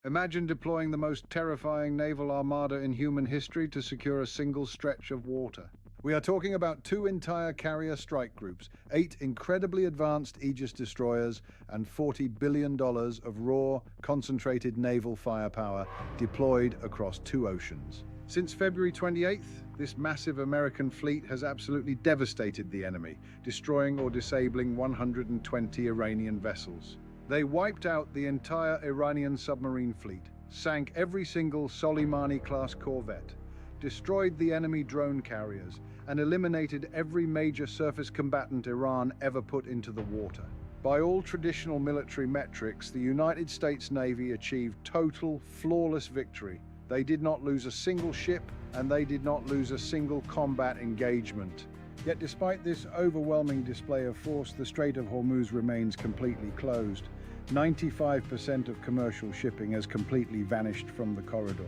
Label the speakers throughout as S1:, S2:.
S1: Imagine deploying the most terrifying naval armada in human history to secure a single stretch of water. We are talking about two entire carrier strike groups, 8 incredibly advanced Aegis destroyers, and $40 billion of raw, concentrated naval firepower deployed across 2 oceans. Since February 28th, this massive American fleet has absolutely devastated the enemy, destroying or disabling 120 Iranian vessels. They wiped out the entire Iranian submarine fleet, sank every single Soleimani-class corvette, destroyed the enemy drone carriers, and eliminated every major surface combatant Iran ever put into the water. By all traditional military metrics, the United States Navy achieved total, flawless victory. They did not lose a single ship, and they did not lose a single combat engagement. Yet despite this overwhelming display of force, the Strait of Hormuz remains completely closed. 95% of commercial shipping has completely vanished from the corridor.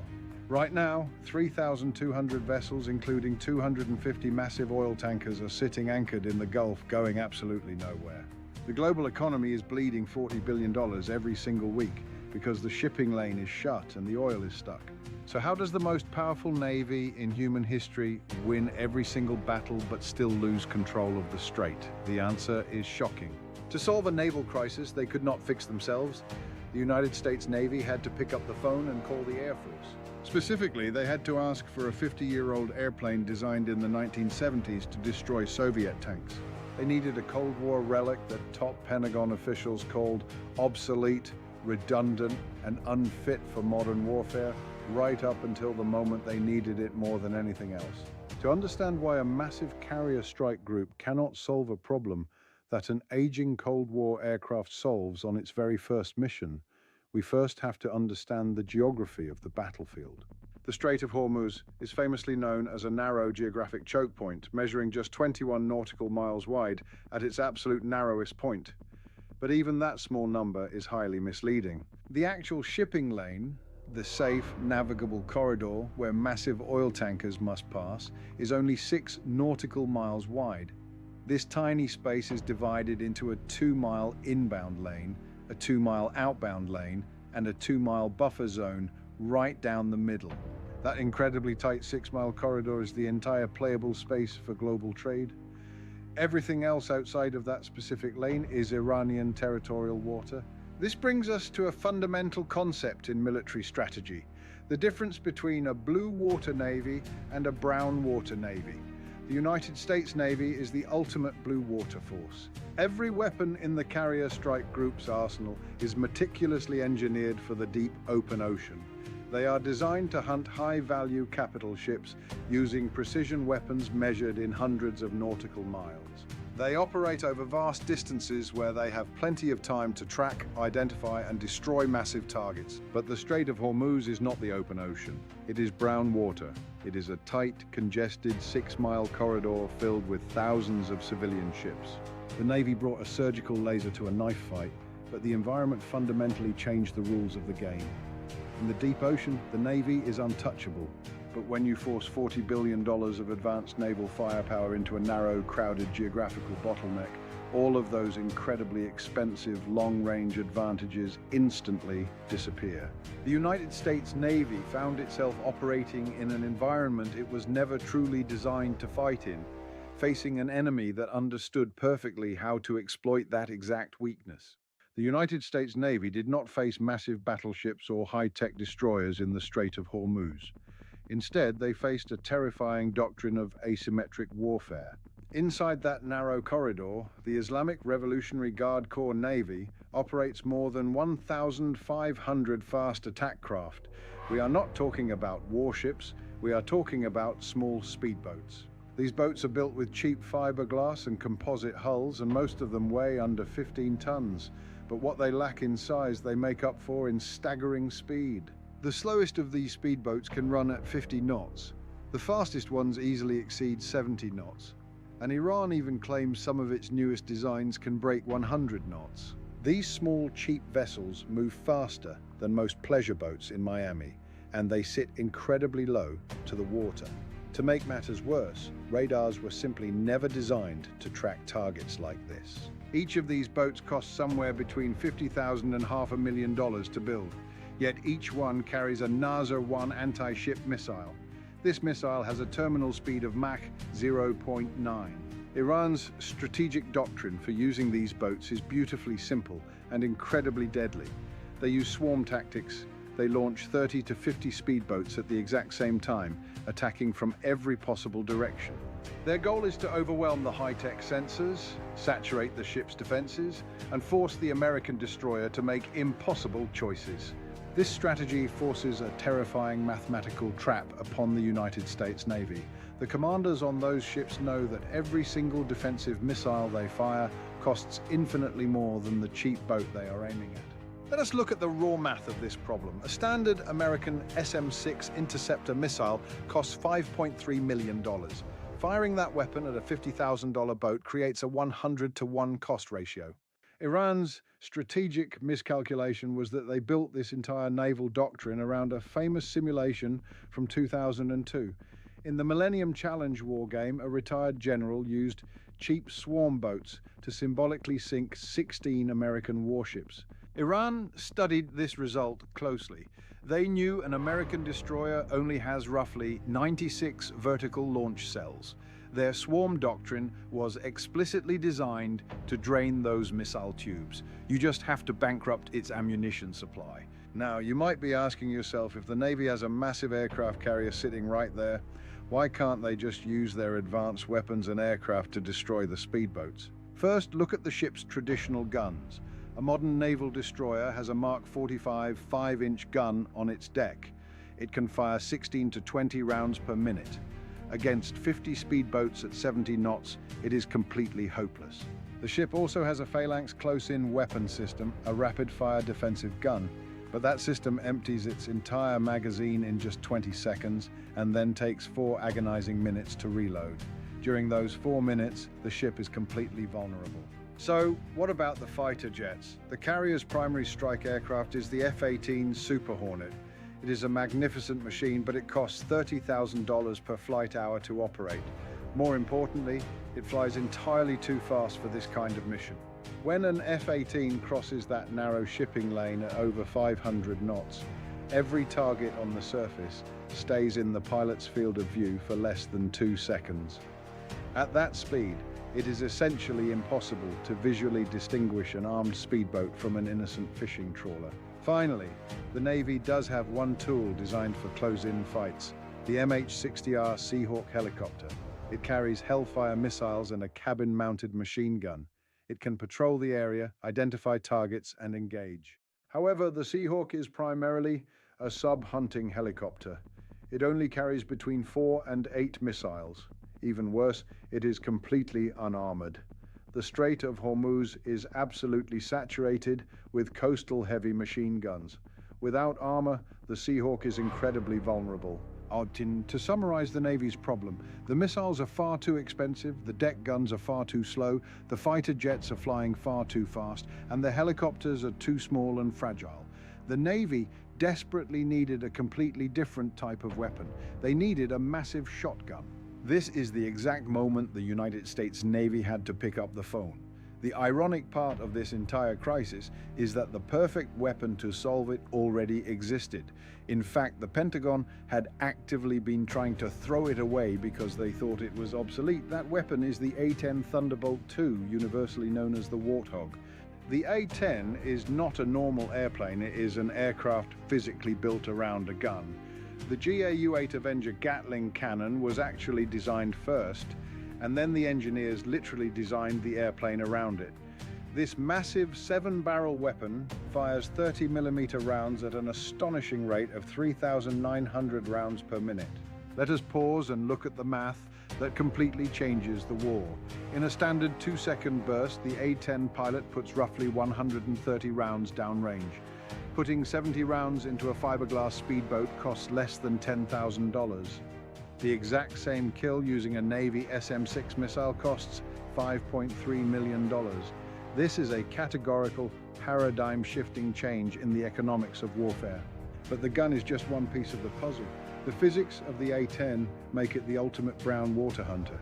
S1: Right now, 3,200 vessels, including 250 massive oil tankers, are sitting anchored in the Gulf, going absolutely nowhere. The global economy is bleeding $40 billion every single week because the shipping lane is shut and the oil is stuck. So how does the most powerful navy in human history win every single battle but still lose control of the strait? The answer is shocking. To solve a naval crisis they could not fix themselves, the United States Navy had to pick up the phone and call the Air Force. Specifically, they had to ask for a 50-year-old airplane designed in the 1970s to destroy Soviet tanks. They needed a Cold War relic that top Pentagon officials called obsolete, redundant, and unfit for modern warfare, right up until the moment they needed it more than anything else. To understand why a massive carrier strike group cannot solve a problem that an aging Cold War aircraft solves on its very first mission, we first have to understand the geography of the battlefield. The Strait of Hormuz is famously known as a narrow geographic choke point, measuring just 21 nautical miles wide at its absolute narrowest point. But even that small number is highly misleading. The actual shipping lane, the safe, navigable corridor where massive oil tankers must pass, is only 6 nautical miles wide. This tiny space is divided into a 2-mile inbound lane, a 2-mile outbound lane, and a 2-mile buffer zone right down the middle. That incredibly tight 6-mile corridor is the entire playable space for global trade. Everything else outside of that specific lane is Iranian territorial water. This brings us to a fundamental concept in military strategy: the difference between a blue water navy and a brown water navy. The United States Navy is the ultimate blue water force. Every weapon in the carrier strike group's arsenal is meticulously engineered for the deep open ocean. They are designed to hunt high-value capital ships using precision weapons measured in hundreds of nautical miles. They operate over vast distances where they have plenty of time to track, identify, and destroy massive targets. But the Strait of Hormuz is not the open ocean. It is brown water. It is a tight, congested 6-mile corridor filled with thousands of civilian ships. The Navy brought a surgical laser to a knife fight, but the environment fundamentally changed the rules of the game. In the deep ocean, the Navy is untouchable. But when you force $40 billion of advanced naval firepower into a narrow, crowded geographical bottleneck, all of those incredibly expensive long-range advantages instantly disappear. The United States Navy found itself operating in an environment it was never truly designed to fight in, facing an enemy that understood perfectly how to exploit that exact weakness. The United States Navy did not face massive battleships or high-tech destroyers in the Strait of Hormuz. Instead, they faced a terrifying doctrine of asymmetric warfare. Inside that narrow corridor, the Islamic Revolutionary Guard Corps Navy operates more than 1,500 fast attack craft. We are not talking about warships, we are talking about small speedboats. These boats are built with cheap fiberglass and composite hulls, and most of them weigh under 15 tons. But what they lack in size, they make up for in staggering speed. The slowest of these speedboats can run at 50 knots. The fastest ones easily exceed 70 knots. And Iran even claims some of its newest designs can break 100 knots. These small, cheap vessels move faster than most pleasure boats in Miami, and they sit incredibly low to the water. To make matters worse, radars were simply never designed to track targets like this. Each of these boats costs somewhere between $50,000 and $500,000 to build. Yet each one carries a NASA-1 anti-ship missile. This missile has a terminal speed of Mach 0.9. Iran's strategic doctrine for using these boats is beautifully simple and incredibly deadly. They use swarm tactics. They launch 30 to 50 speedboats at the exact same time, attacking from every possible direction. Their goal is to overwhelm the high-tech sensors, saturate the ship's defenses, and force the American destroyer to make impossible choices. This strategy forces a terrifying mathematical trap upon the United States Navy. The commanders on those ships know that every single defensive missile they fire costs infinitely more than the cheap boat they are aiming at. Let us look at the raw math of this problem. A standard American SM-6 interceptor missile costs $5.3 million. Firing that weapon at a $50,000 boat creates a 100-to-1 cost ratio. Iran's strategic miscalculation was that they built this entire naval doctrine around a famous simulation from 2002. In the Millennium Challenge war game, a retired general used cheap swarm boats to symbolically sink 16 American warships. Iran studied this result closely. They knew an American destroyer only has roughly 96 vertical launch cells. Their swarm doctrine was explicitly designed to drain those missile tubes. You just have to bankrupt its ammunition supply. Now, you might be asking yourself, if the Navy has a massive aircraft carrier sitting right there, why can't they just use their advanced weapons and aircraft to destroy the speedboats? First, look at the ship's traditional guns. A modern naval destroyer has a Mark 45 5-inch gun on its deck. It can fire 16 to 20 rounds per minute. Against 50 speedboats at 70 knots, it is completely hopeless. The ship also has a phalanx close-in weapon system, a rapid-fire defensive gun, but that system empties its entire magazine in just 20 seconds and then takes 4 agonizing minutes to reload. During those 4 minutes, the ship is completely vulnerable. So, what about the fighter jets? The carrier's primary strike aircraft is the F-18 Super Hornet. It is a magnificent machine, but it costs $30,000 per flight hour to operate. More importantly, it flies entirely too fast for this kind of mission. When an F-18 crosses that narrow shipping lane at over 500 knots, every target on the surface stays in the pilot's field of view for less than 2 seconds. At that speed, it is essentially impossible to visually distinguish an armed speedboat from an innocent fishing trawler. Finally, the Navy does have one tool designed for close-in fights, the MH-60R Seahawk helicopter. It carries Hellfire missiles and a cabin-mounted machine gun. It can patrol the area, identify targets, and engage. However, the Seahawk is primarily a sub-hunting helicopter. It only carries between 4 and 8 missiles. Even worse, it is completely unarmored. The Strait of Hormuz is absolutely saturated with coastal heavy machine guns. Without armor, the Seahawk is incredibly vulnerable. To summarize the Navy's problem, the missiles are far too expensive, the deck guns are far too slow, the fighter jets are flying far too fast, and the helicopters are too small and fragile. The Navy desperately needed a completely different type of weapon. They needed a massive shotgun. This is the exact moment the United States Navy had to pick up the phone. The ironic part of this entire crisis is that the perfect weapon to solve it already existed. In fact, the Pentagon had actively been trying to throw it away because they thought it was obsolete. That weapon is the A-10 Thunderbolt II, universally known as the Warthog. The A-10 is not a normal airplane, it is an aircraft physically built around a gun. The GAU-8 Avenger Gatling cannon was actually designed first, and then the engineers literally designed the airplane around it. This massive 7-barrel weapon fires 30mm rounds at an astonishing rate of 3,900 rounds per minute. Let us pause and look at the math that completely changes the war. In a standard 2-second burst, the A-10 pilot puts roughly 130 rounds downrange. Putting 70 rounds into a fiberglass speedboat costs less than $10,000. The exact same kill using a Navy SM-6 missile costs $5.3 million. This is a categorical, paradigm-shifting change in the economics of warfare. But the gun is just one piece of the puzzle. The physics of the A-10 make it the ultimate brown water hunter.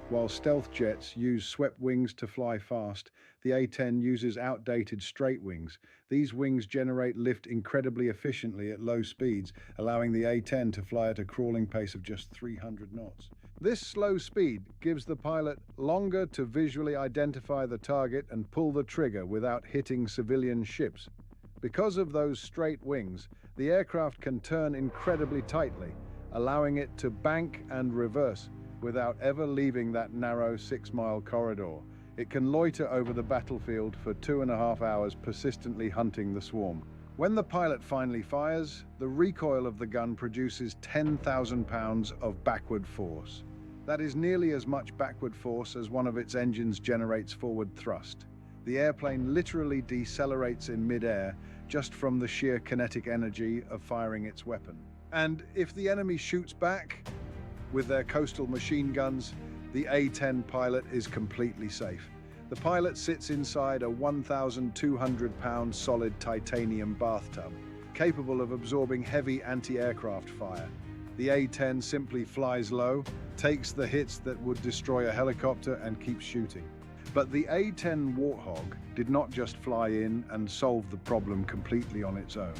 S1: While stealth jets use swept wings to fly fast, the A-10 uses outdated straight wings. These wings generate lift incredibly efficiently at low speeds, allowing the A-10 to fly at a crawling pace of just 300 knots. This slow speed gives the pilot longer to visually identify the target and pull the trigger without hitting civilian ships. Because of those straight wings, the aircraft can turn incredibly tightly, allowing it to bank and reverse without ever leaving that narrow 6-mile corridor. It can loiter over the battlefield for 2.5 hours, persistently hunting the swarm. When the pilot finally fires, the recoil of the gun produces 10,000 pounds of backward force. That is nearly as much backward force as one of its engines generates forward thrust. The airplane literally decelerates in mid-air just from the sheer kinetic energy of firing its weapon. And if the enemy shoots back with their coastal machine guns, the A-10 pilot is completely safe. The pilot sits inside a 1,200-pound solid titanium bathtub, capable of absorbing heavy anti-aircraft fire. The A-10 simply flies low, takes the hits that would destroy a helicopter, and keeps shooting. But the A-10 Warthog did not just fly in and solve the problem completely on its own.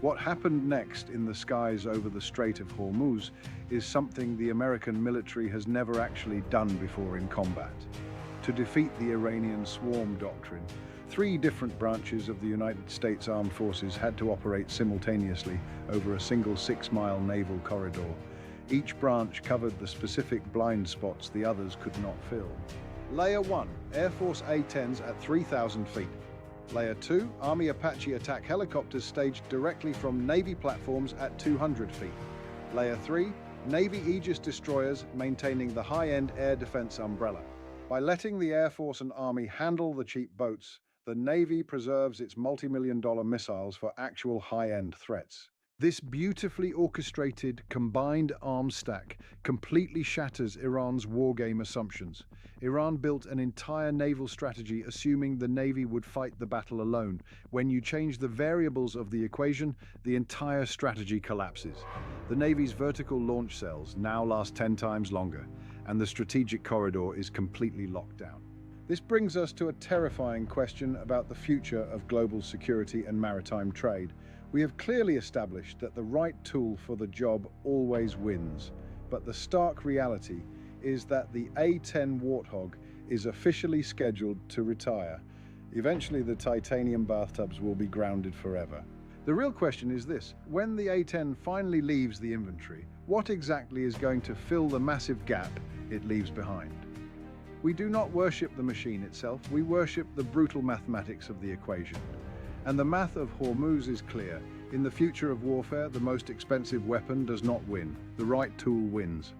S1: What happened next in the skies over the Strait of Hormuz is something the American military has never actually done before in combat. To defeat the Iranian swarm doctrine, 3 different branches of the United States Armed Forces had to operate simultaneously over a single 6-mile naval corridor. Each branch covered the specific blind spots the others could not fill. Layer 1, Air Force A-10s at 3,000 feet. Layer 2, Army Apache attack helicopters staged directly from Navy platforms at 200 feet. Layer 3, Navy Aegis destroyers maintaining the high-end air defense umbrella. By letting the Air Force and Army handle the cheap boats, the Navy preserves its multi-million-dollar missiles for actual high-end threats. This beautifully orchestrated, combined arms stack completely shatters Iran's wargame assumptions. Iran built an entire naval strategy assuming the Navy would fight the battle alone. When you change the variables of the equation, the entire strategy collapses. The Navy's vertical launch cells now last 10 times longer, and the strategic corridor is completely locked down. This brings us to a terrifying question about the future of global security and maritime trade. We have clearly established that the right tool for the job always wins, but the stark reality is that the A-10 Warthog is officially scheduled to retire. Eventually, the titanium bathtubs will be grounded forever. The real question is this: when the A-10 finally leaves the inventory, what exactly is going to fill the massive gap it leaves behind? We do not worship the machine itself, we worship the brutal mathematics of the equation. And the math of Hormuz is clear. In the future of warfare, the most expensive weapon does not win. The right tool wins.